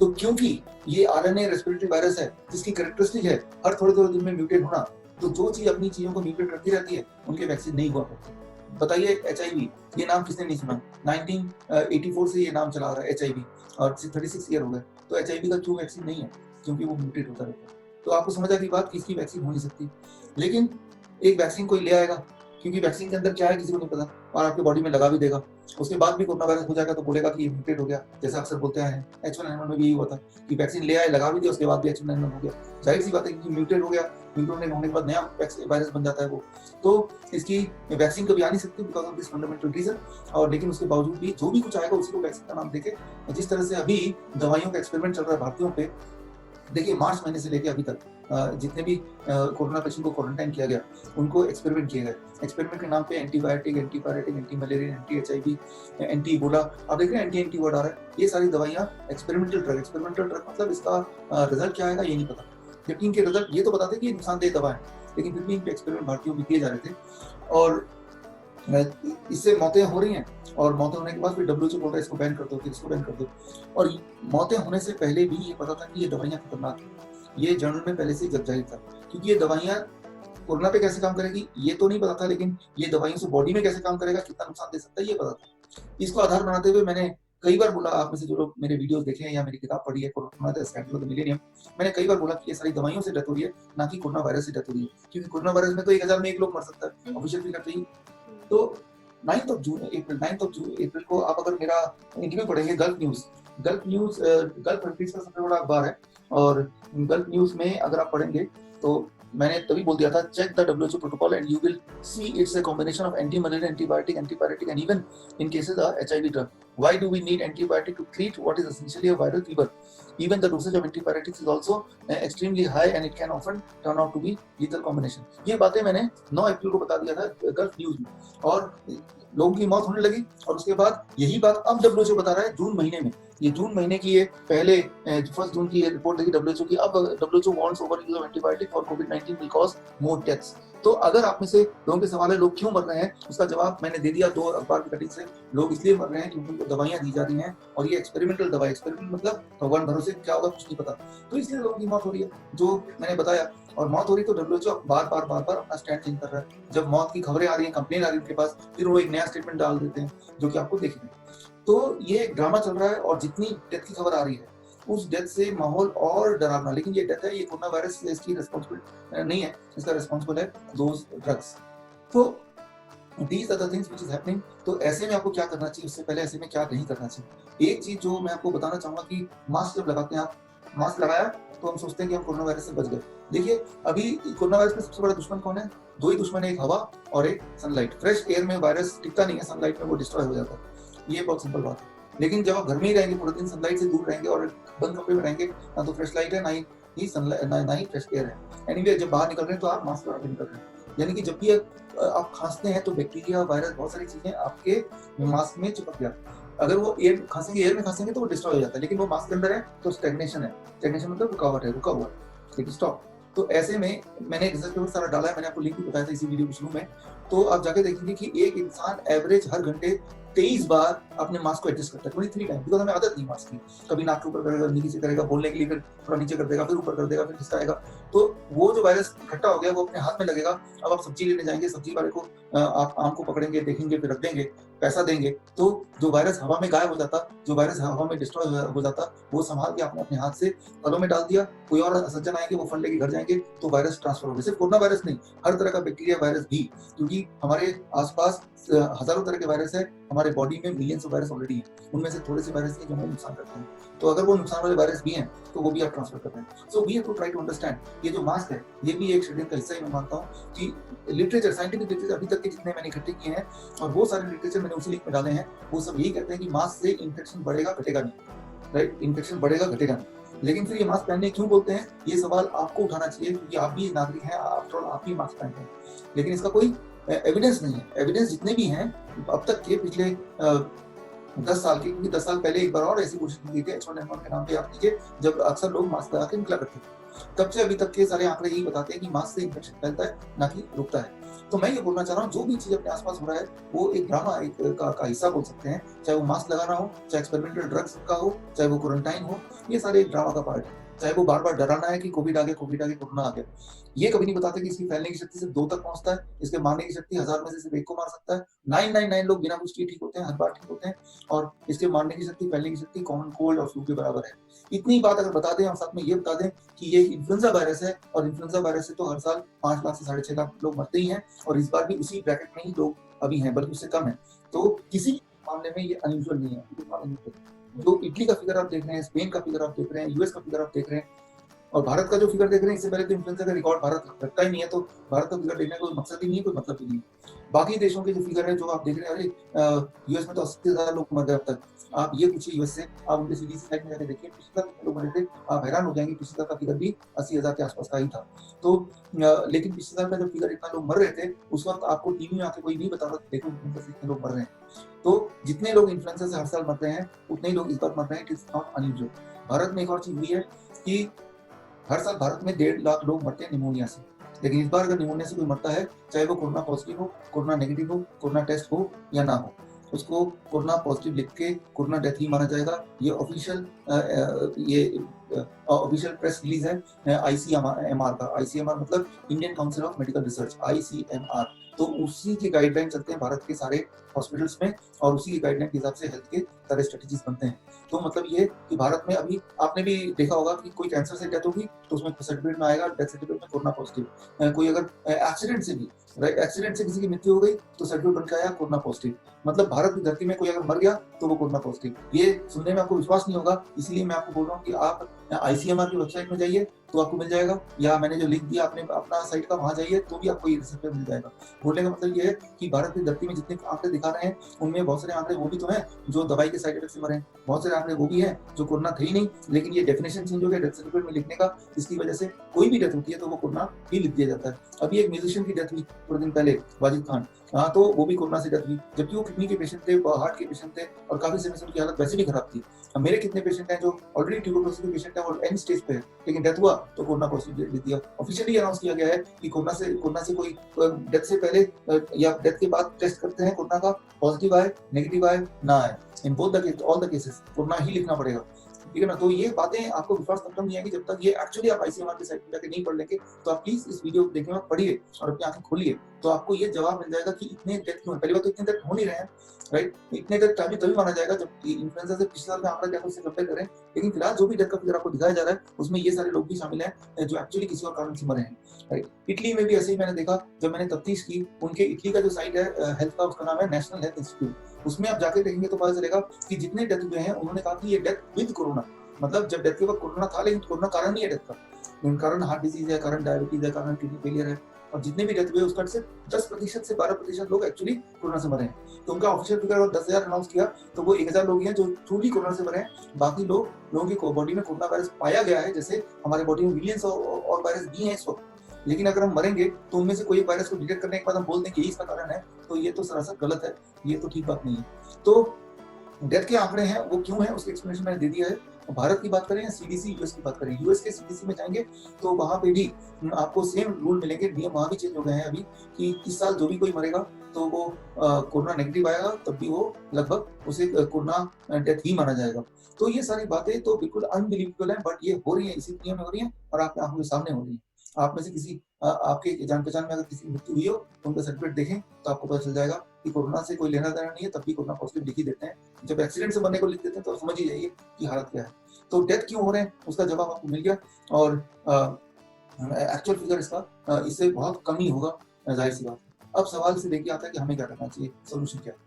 तो क्योंकि ये आरएनए रेस्पिरेटरी वायरस है जिसकी कैरेक्टरिस्टिक है हर थोड़े-थोड़े दिन में म्यूटेट होना, तो जो चीज़ अपनी चीज़ों को म्यूटेट करती रहती है, उनके वैक्सीन नहीं हुआ करते। बताइए एचआईवी, ये नाम किसने नहीं सुना? 1984 से ये नाम चला आ रहा है एचआईवी और 36 ईयर हो गए। तो एचआईवी का क्यों वैक्सीन नहीं है? क्योंकि वो म्यूटेट होता रहता है। तो आपको समझ आ गई बात कि इसकी वैक्सीन हो नहीं सकती। लेकिन एक वैक्सीन कोई ले आएगा, क्योंकि वैक्सीन के अंदर क्या है किसी को नहीं पता और आपकी बॉडी में लगा भी देगा। उसके बाद भी कोरोना वायरस हो जाएगा तो बोलेगा कि ये म्यूटेट हो गया, जैसा अक्सर बोलते हैं। H1N1 में भी यही हुआ था कि वैक्सीन ले आए, लगा भी दिया, उसके बाद भी H1N1 हो गया। ज़ाहिर-सी बात है कि म्यूटेट हो गया, म्यूटेट होने के बाद नया वायरस बन जाता है वो। तो इसकी वैक्सीन कभी आ नहीं सकती because of this fundamental reason. और लेकिन उसके बावजूद भी जो भी कुछ आएगा उसी को वैक्सीन का नाम देके, जिस तरह से अभी दवाइयों का एक्सपेरिमेंट चल रहा है भारतीयों पे, देखिए मार्च महीने से लेके अभी तक जितने भी कोरोना पेशेंट को क्वारंटाइन किया गया, उनको एक्सपेरिमेंट किए गए। एक्सपेरिमेंट के नाम पे antibiotic, antipyretic, anti malaria, anti HIV, anti Ebola, आप देख रहे हैं एंटी वर्ड आ रहा है। ये सारी दवाइयाँ एक्सपेरिमेंटल ड्रग मतलब इसका रिजल्ट क्या आएगा ये नहीं पता। जबकि इनके रिजल्ट ये तो बताते कि नुकसानदेह दवा है, लेकिन फिर भी इन पे एक्सपेरिमेंट भारतीयों में किए जा रहे थे और इससे मौतें हो रही हैं और मौतें होने के बाद फिर डब्ल्यूएचओ बोल रहा है इसको बैन कर दो, फिर इसको बैन कर दो। और मौतें होने से पहले भी ये पता था कि ये दवाइयाँ खतरनाक हैं। ये जर्नल में पहले से ही जाहिर था, क्योंकि ये दवाइयाँ कोरोना पे कैसे काम करेगी ये तो नहीं पता था, लेकिन ये दवाइयों से बॉडी में कैसे काम करेगा, कितना नुकसान दे सकता है ये पता था। इसको आधार बनाते हुए मैंने कई बार बोला, आप में से जो लोग मेरे वीडियोस देखे हैं या मेरी किताब पढ़ी है corona the scandal of the millennium, मैंने कई बार बोला कि ये सारी दवाइयों से डेथ हो रही है, ना कि कोरोना वायरस से डेथ हो रही है। क्योंकि कोरोना वायरस में तो 1000 में 1 लोग मर सकता है, ऑफिशियल फिगर थी। तो 9 अप्रैल को आप अगर मेरा इंटरव्यू पढ़ेंगे गल्फ कंट्रीज का सबसे बड़ा अखबार है और गल्फ न्यूज़ में अगर आप पढ़ेंगे तो मैंने तभी बोल दिया था, check the WHO protocol and you will see it's a combination of anti malaria, antibiotic, antipyretic and even in cases of HIV drug. Why do we need antibiotic to treat what is essentially a viral fever? Even the dosage of antibiotics is also extremely high and it can often turn out to be lethal combination. ये बातें मैंने 9 अप्रैल को बता दिया था gulf news में और लोगों की मौत होने लगी। और उसके बाद यही बात अब डब्ल्यूएचओ बता रहा है जून महीने में। ये जून महीने की ये पहले 1 जून की ये रिपोर्ट देखी डब्ल्यूएचओ की। अब WHO warns over use of antibiotic for covid will cause more deaths. तो अगर आप में से लोगों के सवाल है लोग क्यों मर रहे हैं, उसका जवाब मैंने दे दिया 2 अखबार की कटिंग से। लोग इसलिए मर रहे हैं क्योंकि उनको दवाइयाँ दी जा रही हैं और ये एक्सपेरिमेंटल दवाई, एक्सपेरिमेंट मतलब भगवान भरोसे क्या होगा कुछ नहीं पता, तो इसलिए लोगों की मौत हो रही है जो मैंने बताया। और मौत हो रही तो डब्ल्यूएचओ बार बार अपना स्टैंड चेंज कर रहा है। जब मौत की खबरें आ रही हैं, कंप्लेन आ रही है उनके पास, फिर वो एक नया स्टेटमेंट डाल देते हैं जो कि आपको देखेंगे। तो ये एक ड्रामा चल रहा है और जितनी डेथ की खबर आ रही है उस डेथ से माहौल और डरावना। लेकिन ये डेथ है, ये कोरोना वायरस इसकी रिस्पांसिबल नहीं है, इसका रिस्पांसिबल है दोज ड्रग्स। तो these are the things which is happening. तो ऐसे में आपको क्या करना चाहिए, उससे पहले ऐसे में क्या नहीं करना चाहिए। एक चीज जो मैं आपको बताना चाहूंगा कि मास्क जब लगाते हैं आप, मास्क लगाया तो हम सोचते हैं कि हम कोरोना वायरस से बच गए। देखिए अभी कोरोना वायरस में सबसे बड़ा दुश्मन कौन है? 2 ही दुश्मन है, एक हवा और एक सनलाइट। फ्रेश एयर में वायरस टिकता नहीं है, सनलाइट में वो डिस्ट्रॉय हो जाता है। ये बहुत सिंपल बात है। लेकिन जब आप घर में ही रहेंगे पूरे दिन, सनलाइट से दूर रहेंगे और बंद कमरे में रहेंगे, ना तो फ्रेश लाइट है ना ही सनलाइट ना ही फ्रेश एयर है। एनीवे जब बाहर निकल रहे हैं तो आप मास्क लगा के निकल रहे हैं। यानी कि जब भी आप खांसते हैं तो बैक्टीरिया, वायरस, बहुत सारी चीजें आपके मास्क में चिपक जाती है। अगर वो एयर खांसेंगे, एयर में खांसेंगे तो वो डिस्ट्रॉय हो जाता है, लेकिन वो मास्क के अंदर है तो स्टैग्नेशन है। स्टैग्नेशन मतलब रुकावट है, रुका हुआ है, लेकिन स्टॉप। तो ऐसे में मैंने रिसर्च पेपर सारा डाला है, मैंने आपको लिंक भी बताया था इसी वीडियो के शुरू में। तो आप जाके देखेंगे कि एक इंसान एवरेज हर घंटे 23 बार अपने मास्क को एडजस्ट करता है, 23 टाइम, बिकॉज हमें आदत नहीं मास्क की। कभी नाक के ऊपर करेगा, नीचे करेगा, बोलने के लिए फिर थोड़ा नीचे कर देगा, फिर ऊपर कर देगा, फिर खिसकाएगा। तो वो जो वायरस इकट्ठा हो गया वो अपने हाथ में लगेगा। अब आप सब्जी लेने जाएंगे, सब्जी वाले को आप आम को पकड़ेंगे, देखेंगे, फिर रख देंगे, पैसा देंगे, तो जो वायरस हवा में गायब हो जाता, जो वायरस हवा में डिस्ट्रॉय हो जाता, वो संभाल के आपने अपने हाथ से फलों में डाल दिया। कोई और सज्जन आएंगे, वो फल लेके घर जाएंगे, तो वायरस ट्रांसफर हो गया। सिर्फ कोरोना वायरस नहीं, हर तरह का बैक्टीरिया, वायरस भी, क्योंकि हमारे आसपास हजारों तरह के वायरस है, हमारे बॉडी में मिलियंस ऑफ वायरस ऑलरेडी हैं। उनमें से थोड़े से वायरस हैं जो हमें नुकसान करते हैं, तो अगर वो नुकसान वाले वायरस भी हैं तो वो भी आप ट्रांसफर करते हैं। So we have to try to understand. ये जो मास्क है ये भी एक शेड्यूल का हिस्सा ही मैं मानता हूँ कि लिटरेचर, साइंटिफिक लिटरेचर अभी तक के जितने मैंने इकट्ठे किए हैं और वो सारे लिटरेचर मैंने उसी लिंक में डाले हैं, वो सब यही कहते हैं कि मास्क से इन्फेक्शन बढ़ेगा घटेगा नहीं, राइट? इन्फेक्शन बढ़ेगा घटेगा नहीं। लेकिन फिर ये मास्क पहनने क्यों बोलते हैं, ये सवाल आपको उठाना चाहिए, क्योंकि आप भी नागरिक हैं, आफ्टर ऑल आप भी मास्क पहनते हैं। लेकिन इसका कोई एविडेंस नहीं है। एविडेंस जितने भी हैं अब तक के पिछले 10 साल के, क्योंकि 10 साल पहले एक बार और ऐसी कोशिश की थी H1N1 के नाम पे, आप लीजिए, जब अक्सर लोग मास्क लगा के निकला करते थे। तब से अभी तक के सारे आंकड़े यही बताते हैं कि मास्क से इन्फेक्शन फैलता है, ना कि रुकता है। तो मैं ये बोलना चाह रहा हूँ, जो भी चीज़ अपने आस-पास हो रहा है, वो एक ड्रामा एक का हिस्सा बोल सकते हैं। चाहे वो मास्क लगाना हो, चाहे एक्सपेरिमेंटल ड्रग्स का हो, चाहे वो क्वारंटाइन हो, ये सारे एक ड्रामा का पार्ट है। चाहे वो बार-बार डराना है कि कोविड आ गया, कोरोना आ गया। ये कभी नहीं बताते कि इसकी फैलने की शक्ति सिर्फ 2 तक पहुँचता है, इसके मारने की शक्ति 1000 में से सिर्फ 1 को मार सकता है। 999 लोग बिना कुछ किए ठीक होते हैं, हर बार ठीक होते हैं, और इसके मारने की शक्ति, फैलने की शक्ति कॉमन कोल्ड और फ्लू के बराबर है। इतनी बात अगर बता दें और साथ में ये बता दें कि ये इन्फ्लुएंजा वायरस है, और इन्फ्लुएंजा वायरस से तो हर साल 5 लाख से 6.5 लाख लोग मरते ही हैं, और इस बार भी उसी ब्रैकेट में ही लोग अभी हैं, बल्कि उससे कम है। तो किसी मामले में ये अनयूजुअल नहीं है। जो इटली का फिगर आप देख रहे हैं, स्पेन का फिगर आप देख रहे हैं, यूएस का फिगर आप देख रहे हैं, और भारत का जो फिगर देख रहे हैं, इससे पहले तो इन्फ्लुएंजा का रिकॉर्ड भारत रखता ही नहीं है, तो भारत का फिगर देखने का कोई मकसद ही नहीं है, कोई मतलब ही नहीं है। बाकी देशों के जो फिगर है, जो आप देख रहे हैं, अरे यूएस में तो 80,000 लोग मर गए अब तक। आप ये पूछिए यूएस से, आप उनके सीडीसी साइट में जाके देखिए, पिछले साल कितने लोग मरे थे, आप हैरान हो जाएंगे। पिछले साल का फिगर भी 80,000 के आसपास का ही था। तो लेकिन पिछले साल का जब फिगर इतना लोग मर रहे थे, उस वक्त आपको टीवी में आके कोई नहीं बता रहा था, देखो इन्फ्लुएंजा से इतने लोग मर रहे हैं। तो जितने लोग इन्फ्लुएंजा से हर साल मर रहे हैं, उतने ही लोग इस बार मर रहे हैं। It is not unusual. Bharat में एक और चीज हुई है कि हर साल भारत में 1.5 लाख लोग मरते हैं निमोनिया से, लेकिन इस बार अगर निमोनिया से कोई मरता है, चाहे वो कोरोना पॉजिटिव हो, कोरोना नेगेटिव हो, कोरोना टेस्ट हो या ना हो, उसको कोरोना पॉजिटिव लिख के कोरोना डेथ ही माना जाएगा। ये ऑफिशियल प्रेस रिलीज है आईसीएमआर का। आईसीएमआर मतलब Indian council of medical research, ICMR. तो उसी के गाइडलाइन चलते हैं भारत के सारे हॉस्पिटल्स में, और उसी के गाइडलाइन के हिसाब से हेल्थ के सारे स्ट्रेटेजीज बनते हैं। तो मतलब ये कि भारत में अभी आपने भी देखा होगा कि कोई कैंसर से डेथ होगी तो उसमें सर्टिफिकेट में आएगा, डेथ सर्टिफिकेट में कोरोना पॉजिटिव। कोई अगर एक्सीडेंट से भी, एक्सीडेंट से किसी की मृत्यु हो गई तो सर्टिफिकेट बन के आया कोरोना पॉजिटिव। मतलब भारत की धरती में कोई अगर मर गया तो वो कोरोना पॉजिटिव। ये सुनने में आपको विश्वास नहीं होगा, इसलिए मैं आपको बोल रहा हूँ कि आप आईसीएमआर की वेबसाइट में जाइए तो आपको मिल जाएगा, या मैंने जो लिंक दिया आपने अपना साइट का, वहां जाइए तो भी आपको ये रिसर्च मिल जाएगा। बोलने का मतलब ये है कि भारत की धरती में जितने आंकड़े दिखा रहे हैं, उनमें बहुत सारे आंकड़े वो भी तो हैं जो दवाई के साइड इफेक्ट से मरे हैं, बहुत सारे आंकड़े वो भी हैं जो कोरोना थे ही नहीं, लेकिन ये डेफिनेशन चेंज हो गया डेथ सर्टिफिकेट में लिखने का। इसकी वजह से कोई भी डेथ होती है तो वो कोरोना ही लिख दिया जाता है। अभी एक म्यूजिशियन की डेथ हुई थोड़े दिन पहले, वाजिद खान, हाँ, तो वो भी कोरोना से डेथ हुई, जबकि वो किडनी के पेशेंट थे, हार्ट के पेशेंट थे, और काफी समय से उनकी हालत वैसे भी खराब थी। अब मेरे कितने पेशेंट हैं जो ऑलरेडी ट्यूबरकुलोसिस के पेशेंट है और एंड स्टेज पे है, लेकिन डेथ हुआ तो कोरोना पॉजिटिव लिख दिया। ऑफिशियली अनाउंस किया गया है कि कोरोना से कोई डेथ से पहले या डेथ के बाद टेस्ट करते हैं कोरोना का, पॉजिटिव आए, नेगेटिव आए, ना आए, in both the all the cases corona ही लिखना पड़ेगा। ठीक है ना। तो ये बातें आपको विश्वास तब तक नहीं आएगी जब तक ये एक्चुअली आप आईसीएमआर की साइट पे जाके नहीं पढ़ लेंगे। तो आप प्लीज इस वीडियो को देखने में पढ़िए और अपनी आंखें खोलिए, तो आपको ये जवाब मिल जाएगा कि इतने डेथ क्यों है। पहली बात तो इतने डेथ हो नहीं रहे हैं, राइट। इतने डेथ तभी माना जाएगा जब इन्फ्लुएंजा से पिछले साल का आंकड़ा क्या उससे कंपेयर करें। लेकिन फिलहाल जो भी डेथ का फिगर आपको दिखाया जा रहा है उसमें ये सारे लोग भी शामिल हैं जो एक्चुअली किसी और कारण से मरे हैं, राइट। इटली में भी ऐसे ही मैंने देखा, जब मैंने तफ्तीश की, उनके इटली का जो साइट है हेल्थ का, उसका नाम है नेशनल हेल्थ इंस्टीट्यूट। उसमें आप जाके देखेंगे तो पता चलेगा कि जितने डेथ हुए हैं उन्होंने कहा कि ये डेथ विद कोरोना, मतलब जब डेथ के वक्त कोरोना था, लेकिन कोरोना कारण नहीं है डेथ का, कारण हार्ट डिजीज है, कारण डायबिटीज है, कारण किडनी फेलियर है। और जितने भी डेथ हुए उसका सिर्फ 10% से 12% लोग एक्चुअली कोरोना से मरे हैं। तो उनका ऑफिशियल फिगर और 10,000 अनाउंस किया तो वो 1,000 लोग हैं जो ट्रूली कोरोना से मरे हैं। बाकी लोगों की बॉडी में कोरोना वायरस पाया गया है, जैसे हमारे बॉडी में मिलियंस और वायरस भी हैं इस वक्त। लेकिन अगर हम मरेंगे तो उनमें से कोई वायरस को डिटेक्ट करने के बाद हम बोल दें कि यही इसका कारण है, तो ये तो सरासर गलत है, ये तो ठीक बात नहीं है। तो डेथ के आंकड़े हैं वो क्यों है उसकी एक्सप्लेनेशन मैंने दे दिया है। भारत की बात करें या सीडीसी यूएस की बात करें, यूएस के सीडीसी में जाएंगे तो वहां पे भी आपको सेम रूल मिलेंगे। नियम वहां भी चेंज हो गए हैं अभी कि इस साल जो भी कोई मरेगा तो वो कोरोना नेगेटिव आएगा, तब भी वो लगभग उसे कोरोना डेथ ही माना जाएगा। तो ये सारी बातें तो बिल्कुल अनबिलीवेबल है, बट ये हो रही है, इसी दुनिया में हो रही है और आपकी आंखों के सामने हो रही है। आप में से किसी आपके जान पहचान में अगर किसी की मृत्यु हुई हो तो उनका सर्टिफिकेट देखें तो आपको पता चल जाएगा कि कोरोना से कोई लेना देना नहीं है, तब भी कोरोना पॉजिटिव लिख ही देते हैं। जब एक्सीडेंट से मरने को लिख देते हैं तो समझ ही जाइए कि हालत क्या है। तो डेथ क्यों हो रहे हैं उसका जवाब आपको मिल गया, और एक्चुअल फिगर इसका इससे बहुत कम ही होगा, जाहिर सी बात। अब सवाल से देखिए आता है कि हमें क्या करना चाहिए, सोल्यूशन क्या है।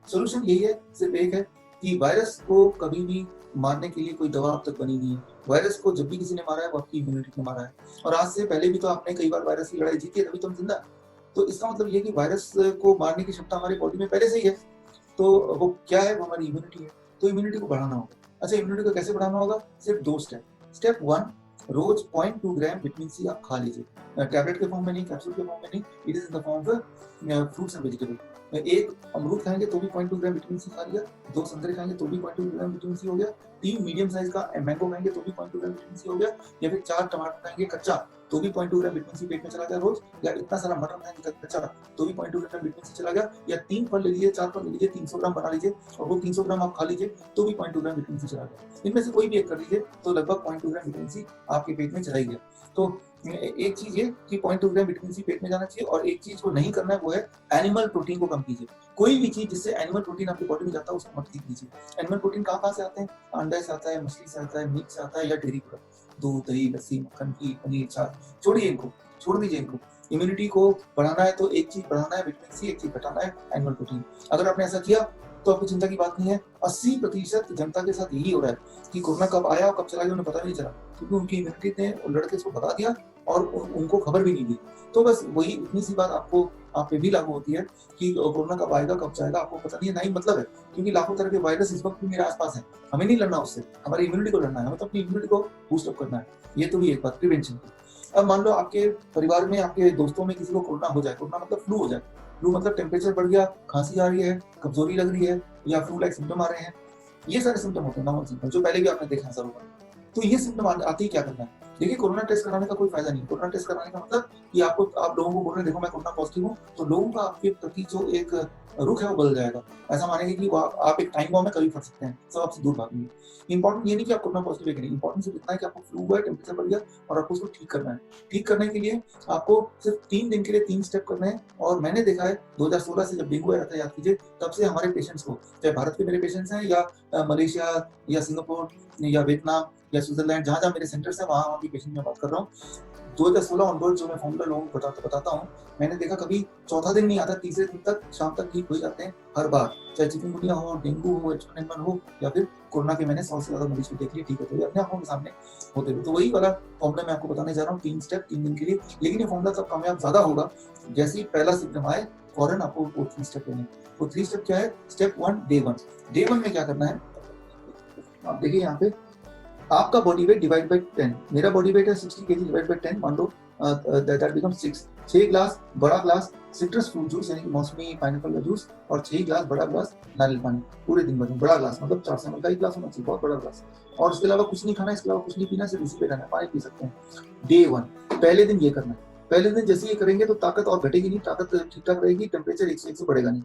सोल्यूशन यही है, सिर्फ एक है कि वायरस को कभी भी मारने के लिए कोई दवा अब तक बनी नहीं है। वायरस को जब भी किसी ने मारा है वो आपकी इम्यूनिटी ने मारा है, और आज से पहले भी तो आपने कई बार वायरस की लड़ाई जीती है, तभी तो हम जिंदा है। तो इसका मतलब ये कि वायरस को मारने की क्षमता हमारी बॉडी में पहले से ही है। तो वो क्या है, वो हमारी इम्यूनिटी है। तो इम्यूनिटी को बढ़ाना होगा। अच्छा, इम्यूनिटी को कैसे बढ़ाना होगा? सिर्फ 2 स्टेप। स्टेप 1, रोज 0.2 ग्राम विटामिन सी आप खा लीजिए, टैबलेट के फॉर्म में नहीं, कैप्सूल के फॉर्म में नहीं, it is in the form of fruits and vegetable. एक अमरूद खाएंगे तो भी 0.2 ग्राम विटामिन सी खा लिया, 2 संतरे खाएंगे तो भी 0.2 ग्राम विटामिन सी हो गया, 3 मीडियम साइज का मैंगो खाएंगे तो भी 0.2 ग्राम विटामिन सी हो गया, या फिर 4 टमाटर खाएंगे कच्चा तो भी 0.2 ग्राम विटामिन सी पेट में चला गया रोज, या इतना सारा मटन खाएंगे कच्चा तो भी 0.2 ग्राम विटामिन सी चला गया, या 3 फल ले लीजिए, 4 फल ले लीजिए, 300 ग्राम बना लीजिए और वो 300 ग्राम आप खा लीजिए तो भी 0.2 ग्राम विटामिन सी चला गया। इनमें से कोई भी एक कर लीजिए तो लगभग 0.2 ग्राम विटामिन सी आपके पेट में चला ही गया। तो एक चीज ये कि 0.2 ग्राम विटामिन सी पेट में जाना चाहिए, और एक चीज को नहीं करना है वो है एनिमल प्रोटीन को कम कीजिए। कोई भी चीज जिससे एनिमल प्रोटीन आपकी बॉडी में जाता है उसको मत कीजिए। एनिमल प्रोटीन कहाँ से आते हैं? अंडा से आता है, मछली से आता है, मीट से आता है, या डेयरी प्रोडक्ट, दूध, दही, लस्सी, मक्खन, घी, पनीर, छाछ। छोड़िए इनको, छोड़ दीजिए इनको। इम्यूनिटी को बढ़ाना है तो एक चीज बढ़ाना है विटामिन सी, एक चीज घटाना है एनिमल प्रोटीन। अगर आपने ऐसा किया तो आपको चिंता की बात नहीं है। 80% जनता के साथ यही हो रहा है कि कोरोना कब आया और कब चला गया उन्हें पता नहीं चला, क्योंकि उनकी इम्यूनिटी ने लड़के इसको बता दिया और उनको खबर भी नहीं दी। तो बस वही इतनी सी बात आपको आप पे भी लागू होती है कि कोरोना कब आएगा कब जाएगा आपको पता नहीं है, ना ही मतलब है, क्योंकि लाखों तरह के वायरस इस वक्त भी मेरे आसपास है। हमें नहीं लड़ना उससे, हमारी इम्यूनिटी को लड़ना है, हमें तो अपनी इम्यूनिटी को बूस्ट अप करना है। ये तो भी एक बात प्रिवेंशन की। अब मान लो आपके परिवार में, आपके दोस्तों में किसी को कोरोना हो जाए, कोरोना मतलब फ्लू हो जाए, फ्लू मतलब टेम्परेचर बढ़ गया, खांसी आ रही है, कमजोरी लग रही है, या फ्लू लाइक सिम्टम आ रहे हैं, ये सारे सिम्टम होते हैं नॉर्मल सिम्टम जो पहले भी आपने देखा है जरूर। तो ये सिम्टम आते ही क्या करना है? देखिए कोरोना टेस्ट कराने का कोई फायदा नहीं। कोरोना टेस्ट कराने का मतलब कि आपको, आप लोगों को बोल रहे हैं देखो मैं कोरोना पॉजिटिव हूँ, तो लोगों का आपके प्रति जो एक रुख है वो बदल जाएगा। ऐसा मानेंगे कि आप एक टाइम बॉम्ब में कभी फंस सकते हैं, सब आपसे दूर भागेंगे। इंपॉर्टेंट ये नहीं कि आप कोरोना पॉजिटिव है कि नहीं, इंपॉर्टेंट सिर्फ इतना है कि आपको फ्लू हुआ है, टेम्परेचर बढ़ गया और आपको उसको ठीक करना है। ठीक करने के लिए आपको सिर्फ 3 दिन के लिए 3 स्टेप करने हैं। और मैंने देखा है 2016 से जब डेंगू आया था, याद कीजिए, तब से हमारे पेशेंट्स को, चाहे भारत के मेरे पेशेंट्स हैं या मलेशिया या सिंगापुर या वियतनाम या स्विट्जरलैंड, जहाँ जहाँ मेरे सेंटर्स हैं वहाँ की पेशेंट में बात कर रहा हूँ, 2016 ऑनवर्ड जो मैं फॉर्मूला लोगों को बताता हूँ, मैंने देखा कभी चौथा दिन नहीं आता, तीसरे दिन तक शाम तक ठीक हो जाते हैं हर बार, चाहे चिकनगुनिया हो, डेंगू हो, H1N1 हो, या फिर कोरोना के मैंने 100 से ज्यादा मरीज को देख लिया ठीक होते हुए अपने आंखों के सामने होते हुए। तो वही वाला फॉर्मूला मैं आपको बताने जा रहा हूँ, 3 स्टेप 3 दिन के लिए। लेकिन ये फॉर्मूला तब कामयाब ज्यादा होगा जैसे ही पहला सिम्टम आए फौरन आपको वो 3 स्टेप लेने। वो 3 स्टेप क्या है? Step 1, day 1। डे 1 में क्या करना है आप देखिए यहाँ पे, आपका बॉडी वेट डिवाइड बाय 10। मेरा बॉडी वेट है 60 केजी डिवाइड बाय 10, मान लो दैट बिकम्स 6 ग्लास बड़ा ग्लास सिट्रस फ्रूट जूस यानी कि मौसमी पाइनएप्पल का जूस, और 6 ग्लास बड़ा ग्लास नारियल पानी पूरे दिन भर में। बड़ा ग्लास मतलब 400 ml का एक ग्लास होना चाहिए, बहुत बड़ा ग्लास। और इसके अलावा कुछ नहीं खाना, इसके अलावा कुछ नहीं पीना, सिर्फ इसी पे रहना, पानी पी सकते हैं। डे 1 पहले दिन ये करना है। पहले दिन जैसे ये करेंगे तो ताकत और घटेगी नहीं, ताकत ठीक ठाक रहेगी, टेम्परेचर 1 से बढ़ेगा नहीं।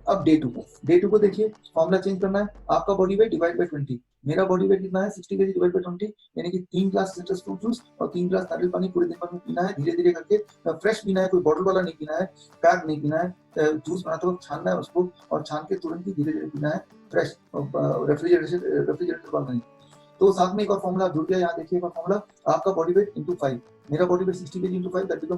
अब डे टू को देखिए, फॉर्मूला चेंज करना है, आपका बॉडी वेट डिवाइड बाय 20। मेरा बॉडी वेट कितना है? 60 केजी डिवाइड बाय 20, यानी कि 3 ग्लास सिट्रस फ्रूट जूस और 3 ग्लास नारियल पानी पूरे दिन भर में पीना है, धीरे धीरे करके। फ्रेश पीना है, कोई बॉटल वाला नहीं पीना है, पैक नहीं पीना है। जूस बनाते वक्त छानना है उसको, और छान के तुरंत ही धीरे धीरे पीना है, फ्रेश, रेफ्रिजरेटर वाला नहीं। तो साथ में एक और फॉर्मूला जुड़ गया, यहाँ देखिए एक और फॉर्मूला, आपका बॉडी वेट इंटू 5। मेरा body weight 60 KG into 5 that become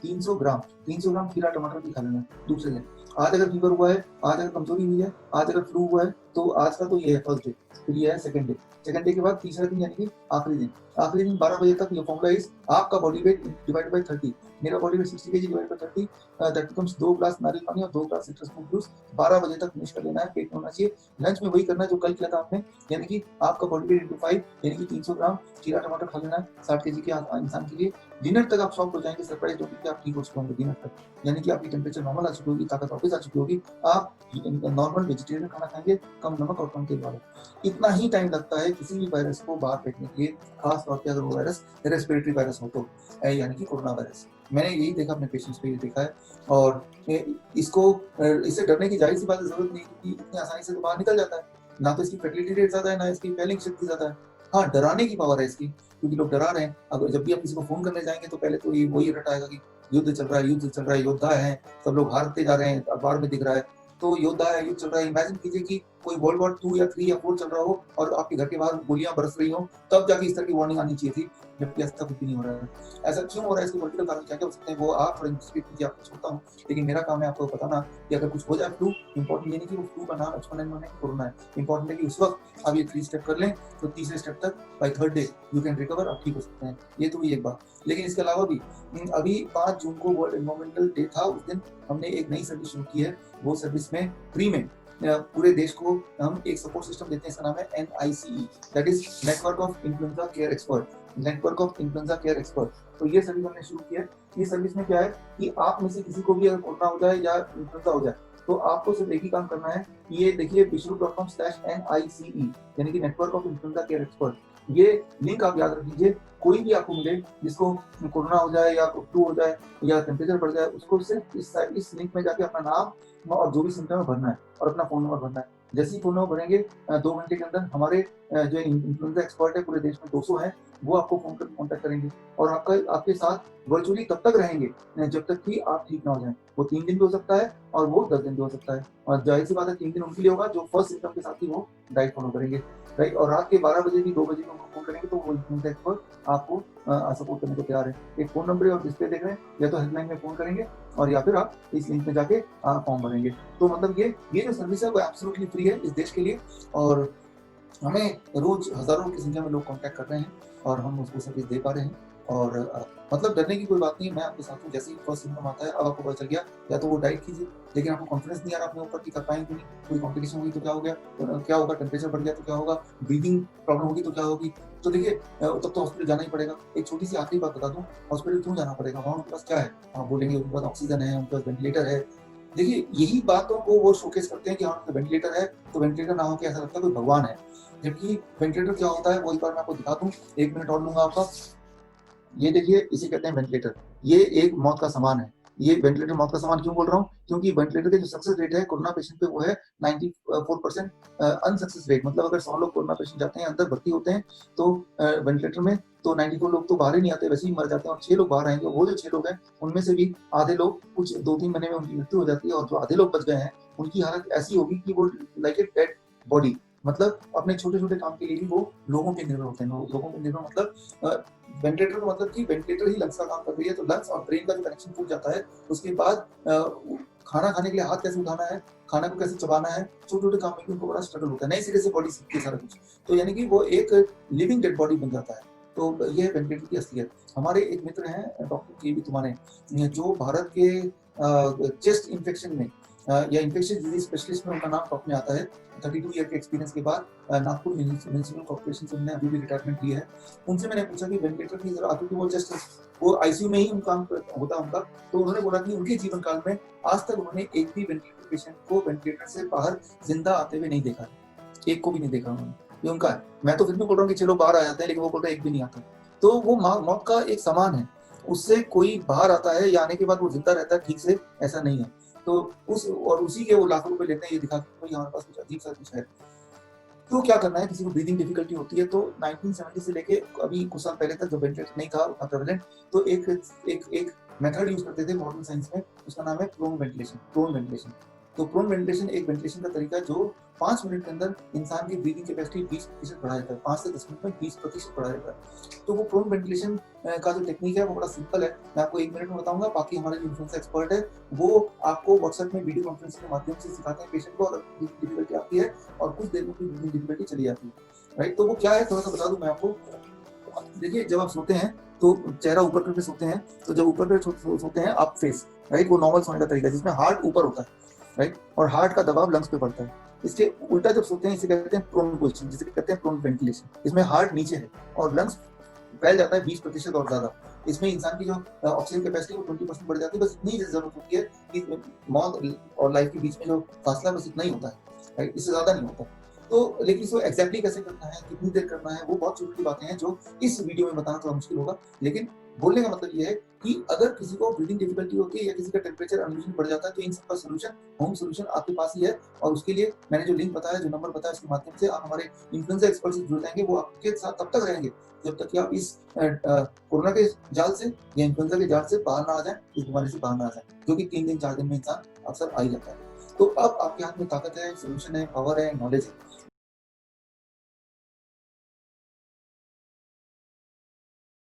300 ग्राम। 300 ग्राम खीरा टमाटर भी खा लेना दूसरे दिन। आज अगर फीवर हुआ है, आज अगर कमजोरी हुई है, आज अगर फ्लू हुआ है, तो आज का तो ये है फर्स्ट डे, फिर ये है सेकंड डे। सेकंड डे के बाद तीसरा दिन यानी कि आखिरी दिन। आखिरी दिन 12 बजे तक ये फॉर्मूला इज आपका बॉडी वेट डिवाइड बाय 30। मेरा body weight 60 KG divide by 30 that becomes 2 glass नारियल पानी और 2 ग्लास सिट्रस फ्रूट जूस 12 बजे तक फिनिश कर लेना है, पेट में होना चाहिए। लंच में वही करना है जो कल किया था आपने, यानी कि आपका बॉडी वेट इंटू 5 यानी कि 300 ग्राम खीरा टमाटर खा लेना है 60 केजी के इंसान के लिए। डिनर तक आप शॉक हो जाएंगे, सरप्राइज होंगे कि आप ठीक हो चुके होंगे डिनर तक, यानी कि आपकी टेम्परेचर नॉर्मल आ चुकी होगी, ताकत वापस आ चुकी होगी, आप नॉर्मल वेजिटेरियन खाना खाएंगे, कम नमक और कम तेल वाला। इतना ही टाइम लगता है किसी भी वायरस को बाहर फेंकने के लिए, खास तौर पे अगर वो वायरस रेस्पिरेटरी वायरस हो तो, यानी कि कोरोना वायरस। मैंने यही देखा अपने पेशेंट्स पे, ये देखा है। और इससे डरने की जाहिर सी बात है, जरूरत नहीं, क्योंकि इतनी आसानी से तो बाहर निकल जाता है। ना तो इसकी फर्टिलिटी रेट ज्यादा है, ना इसकी फैलिंग शक्ति ज्यादा है। हाँ, डराने की पावर है इसकी, क्योंकि लोग डरा रहे हैं। अगर जब भी आप किसी को फोन करने जाएंगे तो पहले तो ये वही रट आएगा कि युद्ध चल रहा है, युद्ध चल रहा है, योद्धा है, सब लोग हारते जा रहे हैं, अखबार में दिख रहा है, तो योद्धा है, युद्ध चल रहा है। इमेजिन कीजिए कि कोई वर्ल्ड वॉर 2 या 3 या 4 चल रहा हो और आपके घर के बाहर गोलियां बरस रही हो, तब जाके इस तरह की वार्निंग आनी चाहिए थी, जबकि ऐसा कुछ भी नहीं हो रहा है। ऐसा क्यों हो रहा है? इसके पॉलिटिकल कारण क्या क्या हो सकते हैं, वो आप थोड़ा इन्वेस्टिगेट कीजिए, आपको छोड़ता हूँ। लेकिन मेरा काम है आपको बताना कि अगर कुछ हो जाए फ्लू, इंपॉर्टेंट ये नहीं कि वो फ्लू का नाम H1N1 है, कोरोना है। इंपॉर्टेंट है कि उस वक्त आप ये 3 स्टेप कर लें, तो तीसरे स्टेप तक by third day you can recover, आप ठीक हो सकते हैं। ये तो हुई एक बात। लेकिन इसके अलावा भी अभी 5 जून को वर्ल्ड एनवायरमेंटल डे था, उस दिन हमने एक नई सर्विस शुरू की है। वो सर्विस में फ्री में पूरे देश को हम एक सपोर्ट सिस्टम देते हैं, इसका नाम है NICE, that is network of influenza care expert. Network of influenza care expert. तो ये सर्विस हमने शुरू की है। ये सर्विस में क्या है कि आप में से किसी को भी अगर कोरोना हो जाए या इन्फ्लुएंजा हो जाए, तो आपको सिर्फ एक ही काम करना है, ये देखिए विश्वरूप.com/NICE यानी कि network of influenza care expert, ये लिंक आप याद रख लीजिए। कोई भी आपको मिले जिसको कोरोना हो जाए या फ्लू हो जाए या टेम्परेचर बढ़ जाए, उसको सिर्फ इस लिंक में जाके अपना नाम और जो भी सिम्टम है भरना है और अपना फोन नंबर भरना है। जैसे ही फोन नंबर भरेंगे 2 घंटे के अंदर हमारे जो इन्फ्लुएंजा एक्सपर्ट है पूरे देश में 200 हैं, वो आपको फोन करके कॉन्टैक्ट करेंगे और आपके साथ वर्चुअली तब तक रहेंगे जब तक कि आप ठीक ना हो जाए। वो 3 दिन भी हो सकता है और वो 10 दिन भी हो सकता है, और जाहिर सी बात है 3 दिन उनके लिए होगा जो फर्स्ट सिम्टम के साथ ही वो डाइट फॉलो करेंगे, राइट। और रात के 12 बजे भी 2 बजे भी उनको फोन करेंगे तो वो इन्फ्लुएंजा एक्सपर्ट आपको सपोर्ट करने को तैयार है। एक फोन नंबर और डिस्प्ले देख रहे हैं, या तो हेल्पलाइन में फोन करेंगे और या फिर आप इस लिंक में जाके फॉर्म भरेंगे। तो मतलब ये जो सर्विस है वो एब्सोल्युटली फ्री है इस देश के लिए, और हमें रोज हजारों की संख्या में लोग कांटेक्ट कर रहे हैं और हम उसको सर्विस दे पा रहे हैं। और मतलब डरने की कोई बात नहीं है, मैं आपके साथ हूँ। जैसे ही फर्स्ट सिम्टम आता है, अब आपको पता चल गया, या तो वो डाइट कीजिए, लेकिन आपको कॉन्फिडेंस नहीं आ रहा अपने ऊपर कि कर पाएंगे नहीं, कोई कॉम्पिटिशन हुई तो क्या हो गया, क्या होगा, टेम्परेचर बढ़ गया तो क्या होगा, ब्रीदिंग प्रॉब्लम होगी तो क्या होगी, तो देखिए तब तो हॉस्पिटल जाना ही पड़ेगा। एक छोटी सी आखिरी बात बता दूं, हॉस्पिटल क्यों जाना पड़ेगा, वहाँ उनके पास क्या है, आप बोलेंगे उनके पास ऑक्सीजन है, उनके पास वेंटिलेटर है। देखिए यही बातों को वो शोकेस करते हैं कि हाँ वेंटिलेटर है, तो वेंटिलेटर ना हो के ऐसा लगता है कोई भगवान है, जबकि वेंटिलेटर क्या होता है वो एक बार मैं आपको दिखा दूं, 1 मिनट और लूंगा आपका। ये देखिए इसे कहते हैं वेंटिलेटर, ये एक मौत का सामान है। ये वेंटिलेटर मौत का सामान क्यों बोल रहा हूँ, क्योंकि वेंटिलेटर के जो सक्सेस रेट है कोरोना पेशेंट पे वो है 94% अनसक्सेस रेट। मतलब अगर 100 लोग कोरोना पेशेंट जाते हैं अंदर भर्ती होते हैं तो वेंटिलेटर में, तो 94 लोग तो बाहर ही नहीं आते, वैसे ही मर जाते हैं, और 6 लोग बाहर आएंगे। वो जो 6 लोग हैं उनमें से भी आधे लोग कुछ 2-3 महीने में उनकी मृत्यु हो जाती है, और जो आधे लोग बच गए हैं उनकी हालत ऐसी होगी कि वो लाइक ए डेड बॉडी, मतलब अपने छोटे छोटे काम के लिए भी वो लोगों पे निर्भर होते हैं। लोगों पे निर्भर मतलब वेंटिलेटर का मतलब कि वेंटिलेटर ही लंग्स का काम कर रही है, तो लंग्स और ब्रेन का जो कनेक्शन टूट जाता है, उसके बाद खाना खाने के लिए हाथ कैसे उठाना है, खाना को कैसे चबाना है, छोटे छोटे काम में भी उनको बड़ा स्ट्रगल होता है, नई सिरे से बॉडी सीखती है सारा कुछ। तो यानी कि वो एक लिविंग डेड बॉडी बन जाता है। तो ये है वेंटिलेटर की असलियत। हमारे एक मित्र हैं डॉक्टर के बी तुम्हारे, जो भारत के चेस्ट इन्फेक्शन में या इन्फेक्शियस डिजीज स्पेशलिस्ट में उनका नाम टॉप में आता है। 32 ईयर के एक्सपीरियंस के बाद नागपुर म्युनिसिपल कॉर्पोरेशन से उन्होंने अभी भी रिटायरमेंट लिया है। उनसे मैंने पूछा कि वेंटिलेटर की जरूरत आती, वो जस्ट वो आईसीयू में ही उनका होता उनका, तो उन्होंने बोला कि उनके जीवन काल में आज तक उन्होंने एक भी वेंटिलेटर पेशेंट को वेंटिलेटर से बाहर जिंदा आते हुए नहीं देखा, एक को भी नहीं देखा उन्होंने। ये उनका है। मैं तो फिर भी बोल रहा हूँ कि चलो बाहर आ जाते हैं, लेकिन वो बोल रहे एक भी नहीं आता। तो वो मौत का एक सामान है, उससे कोई बाहर आता है या आने के बाद वो जिंदा रहता है ठीक से, ऐसा नहीं है। तो उसी के वो लाखों रुपए लेते हैं ये दिखा के हमारे पास कुछ अजीब सा कुछ है। तो क्या करना है, किसी को ब्रीदिंग डिफिकल्टी होती है तो 1970 से लेके अभी कुछ साल पहले तक जब वेंटिलेटर नहीं था उतना प्रेवलेंट, तो एक मेथड यूज करते थे मॉडर्न साइंस में, उसका नाम है प्रोन वेंटिलेशन। तो प्रोन वेंटिलेशन एक वेंटिलेशन का तरीका जो 5 मिनट के अंदर इंसान की ब्रीदिंग कैपेसिटी 20% बढ़ा देता है, 5 से 10 मिनट में 20% बढ़ा देता है। तो वो प्रोन वेंटिलेशन का जो टेक्निक है वो बड़ा सिंपल है, मैं आपको 1 मिनट में बताऊंगा। बाकी हमारे जो इन्फ्लुएंजा एक्सपर्ट है वो आपको व्हाट्सएप में वीडियो कॉन्फ्रेंसिंग के माध्यम से सिखाते हैं पेशेंट को, और डिफिकल्टी आती है और कुछ देर में ब्रीदिंग डिफिकल्टी चली जाती है, राइट। तो वो क्या है थोड़ा सा बता दूं मैं आपको। देखिए जब आप सोते हैं तो चेहरा ऊपर करके सोते हैं, तो जब ऊपर करके सोते हैं आप फेस, राइट, वो नॉर्मल सोने का तरीका है जिसमें हार्ट ऊपर होता है, राइट, और हार्ट का दबाव लंग्स पे पड़ता है। इसके उल्टा जब सोते हैं इसे कहते हैं प्रोन पोजीशन, जिसे कहते हैं प्रोन वेंटिलेशन। इसमें हार्ट नीचे है और लंग्स फैल जाता है 20% और ज्यादा। इसमें इंसान की जो ऑक्सीजन कैपेसिटी वो 20% बढ़ जाती है, बस इतनी जरूरत होती है कि मौत और लाइफ के बीच में जो फासला बस इतना ही होता है, राइट, इससे ज्यादा नहीं होता। तो लेकिन इसको एग्जैक्टली कैसे करना है, कितनी देर करना है, वो बहुत छोटी बातें हैं जो इस वीडियो में बताना थोड़ा मुश्किल होगा। लेकिन बोलने का मतलब ये है कि अगर किसी को ब्रीदिंग डिफिकल्टी होती है या किसी का टेम्परेचर अनयूजुअल बढ़ जाता है, तो इन सबका सोल्यूशन, होम सोल्यूशन आपके पास ही है। और उसके लिए मैंने जो लिंक बताया, जो नंबर बताया, उसके माध्यम से आप हमारे इन्फ्लुएंजा एक्सपर्ट से जुड़ जाएंगे। वो आपके साथ तब तक रहेंगे जब तक कि आप इस कोरोना के जाल से या इन्फ्लुएंजा के जाल से बाहर ना आ जाए, इस बीमारी से बाहर ना आ जाए, जो कि 3 दिन 4 दिन में इंसान अक्सर आ ही जाता है। तो अब आपके हाथ में ताकत है, सोल्यूशन है, पावर है, नॉलेज है।